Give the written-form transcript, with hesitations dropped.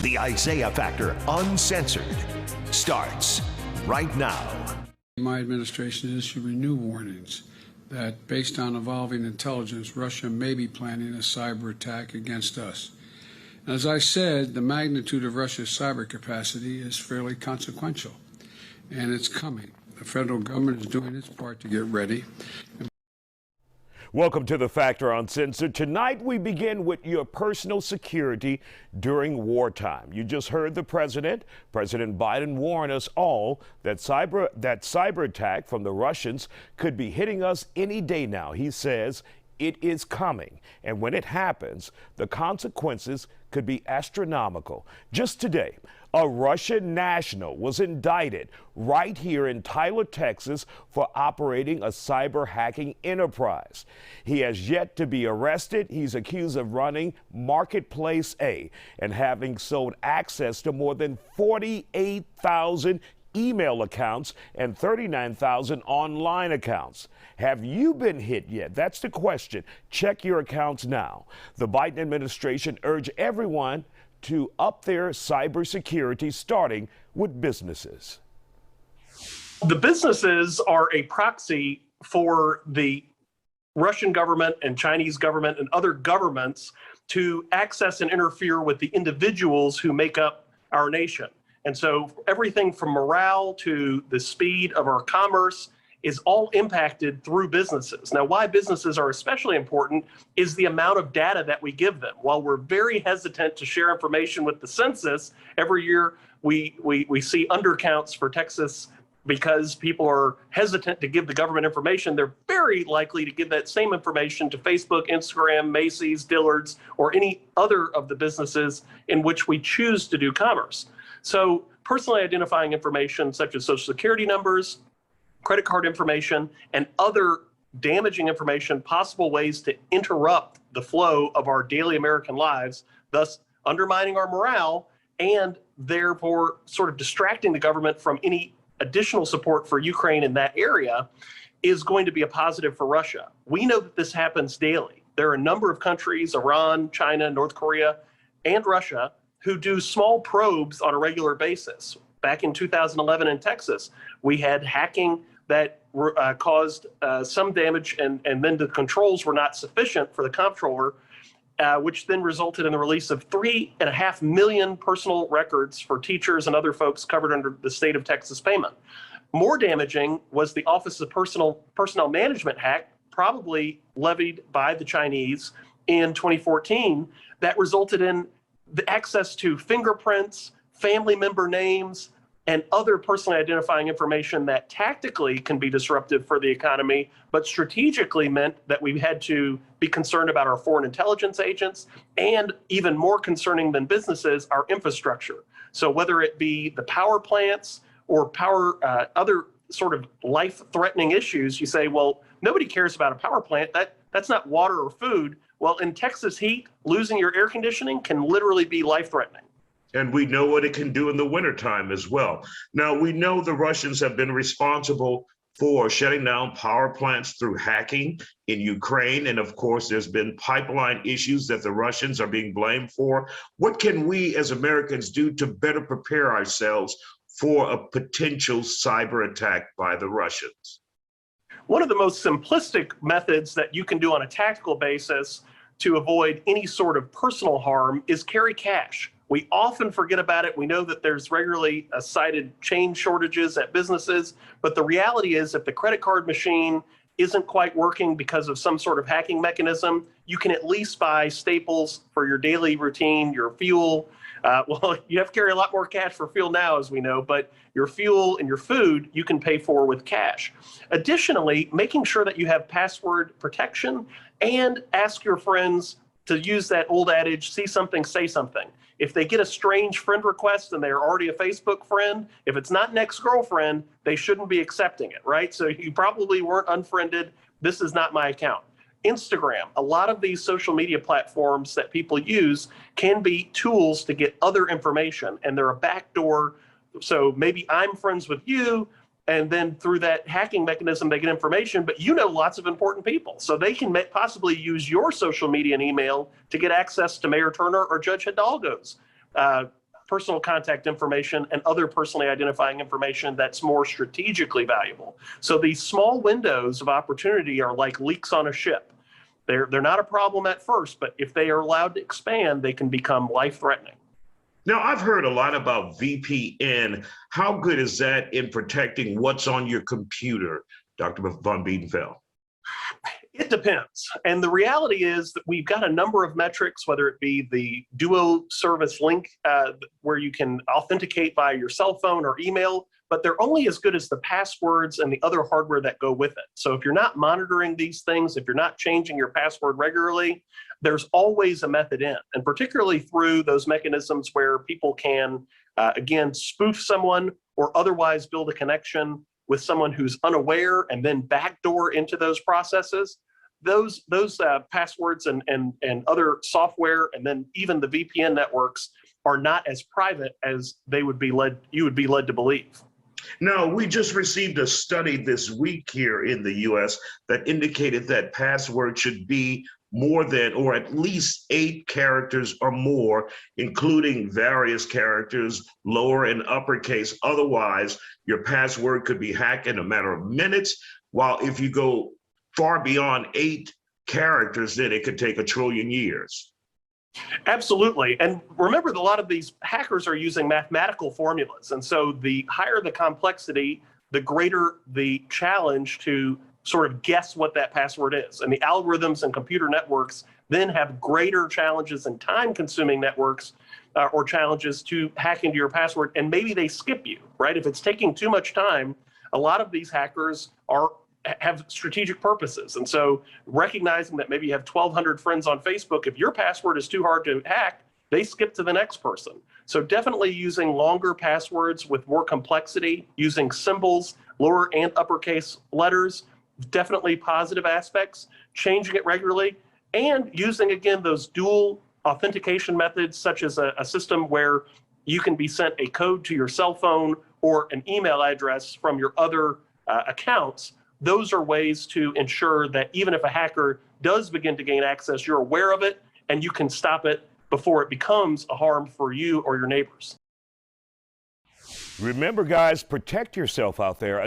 The Isaiah Factor Uncensored starts right now. My administration is issuing new warnings that, based on evolving intelligence, Russia may be planning a cyber attack against us. As I said, the magnitude of Russia's cyber capacity is fairly consequential, and it's coming. The federal government is doing its part to get ready. Welcome to The Factor Uncensored. Tonight we begin with your personal security during wartime. You just heard the President Biden warn us all that cyber attack from the Russians could be hitting us any day now. He says it is coming, and when it happens, the consequences could be astronomical. Just today, a Russian national was indicted right here in Tyler, Texas, for operating a cyber hacking enterprise. He has yet to be arrested. He's accused of running Marketplace A and having sold access to more than 48,000 email accounts and 39,000 online accounts. Have you been hit yet? That's the question. Check your accounts now. The Biden administration urged everyone to up their cybersecurity, starting with businesses. The businesses are a proxy for the Russian government and Chinese government and other governments to access and interfere with the individuals who make up our nation. And so everything from morale to the speed of our commerce is all impacted through businesses. Now, why businesses are especially important is the amount of data that we give them. While we're very hesitant to share information with the census, every year we see undercounts for Texas because people are hesitant to give the government information. They're very likely to give that same information to Facebook, Instagram, Macy's, Dillard's, or any other of the businesses in which we choose to do commerce. So personally identifying information such as social security numbers, credit card information, and other damaging information, possible ways to interrupt the flow of our daily American lives, thus undermining our morale and therefore sort of distracting the government from any additional support for Ukraine in that area, is going to be a positive for Russia. We know that this happens daily. There are a number of countries, Iran, China, North Korea, and Russia, who do small probes on a regular basis. Back in 2011 in Texas, we had hacking that caused some damage, and then the controls were not sufficient for the comptroller, which then resulted in the release of 3.5 million personal records for teachers and other folks covered under the state of Texas payment. More damaging was the Office of Personnel Management hack, probably levied by the Chinese in 2014, that resulted in the access to fingerprints, family member names, and other personally identifying information that tactically can be disruptive for the economy, but strategically meant that we had to be concerned about our foreign intelligence agents, and even more concerning than businesses, our infrastructure. So whether it be the power plants or other sort of life-threatening issues, you say, well, nobody cares about a power plant. That's not water or food. Well, in Texas heat, losing your air conditioning can literally be life-threatening. And we know what it can do in the wintertime as well. Now, we know the Russians have been responsible for shutting down power plants through hacking in Ukraine. And of course, there's been pipeline issues that the Russians are being blamed for. What can we as Americans do to better prepare ourselves for a potential cyber attack by the Russians? One of the most simplistic methods that you can do on a tactical basis to avoid any sort of personal harm is carry cash. We often forget about it. We know that there's regularly cited chain shortages at businesses, but the reality is if the credit card machine isn't quite working because of some sort of hacking mechanism, you can at least buy staples for your daily routine, your fuel. Well, you have to carry a lot more cash for fuel now, as we know, but your fuel and your food you can pay for with cash. Additionally, making sure that you have password protection, and ask your friends to use that old adage, see something, say something. If they get a strange friend request and they're already a Facebook friend, if it's not an ex-girlfriend, they shouldn't be accepting it, right? So you probably weren't unfriended. This is not my account. Instagram, a lot of these social media platforms that people use can be tools to get other information, and they're a backdoor. So maybe I'm friends with you, and then through that hacking mechanism, they get information, but you know lots of important people. So they can possibly use your social media and email to get access to Mayor Turner or Judge Hidalgo's personal contact information and other personally identifying information that's more strategically valuable. So these small windows of opportunity are like leaks on a ship. They're not a problem at first, but if they are allowed to expand, they can become life-threatening. Now, I've heard a lot about VPN. How good is that in protecting what's on your computer, Dr. von Biedenfeld? It depends. And the reality is that we've got a number of metrics, whether it be the Duo service link where you can authenticate via your cell phone or email, but they're only as good as the passwords and the other hardware that go with it. So if you're not monitoring these things, if you're not changing your password regularly, there's always a method in, and particularly through those mechanisms where people can, again, spoof someone or otherwise build a connection with someone who's unaware and then backdoor into those processes. Those passwords and other software, and then even the VPN networks, are not as private as you would be led to believe. No, we just received a study this week here in the US that indicated that passwords should be more than, or at least 8 characters or more, including various characters, lower and uppercase. Otherwise, your password could be hacked in a matter of minutes, while if you go far beyond 8 characters, then it could take 1 trillion years. Absolutely. And remember that a lot of these hackers are using mathematical formulas. And so the higher the complexity, the greater the challenge to sort of guess what that password is. And the algorithms and computer networks then have greater challenges and time-consuming networks or challenges to hack into your password. And maybe they skip you, right? If it's taking too much time, a lot of these hackers have strategic purposes. And so recognizing that maybe you have 1,200 friends on Facebook, if your password is too hard to hack, they skip to the next person. So definitely using longer passwords with more complexity, using symbols, lower and uppercase letters, definitely positive aspects, changing it regularly, and using, again, those dual authentication methods, such as a system where you can be sent a code to your cell phone or an email address from your other accounts. Those are ways to ensure that even if a hacker does begin to gain access, you're aware of it and you can stop it before it becomes a harm for you or your neighbors. Remember, guys, protect yourself out there.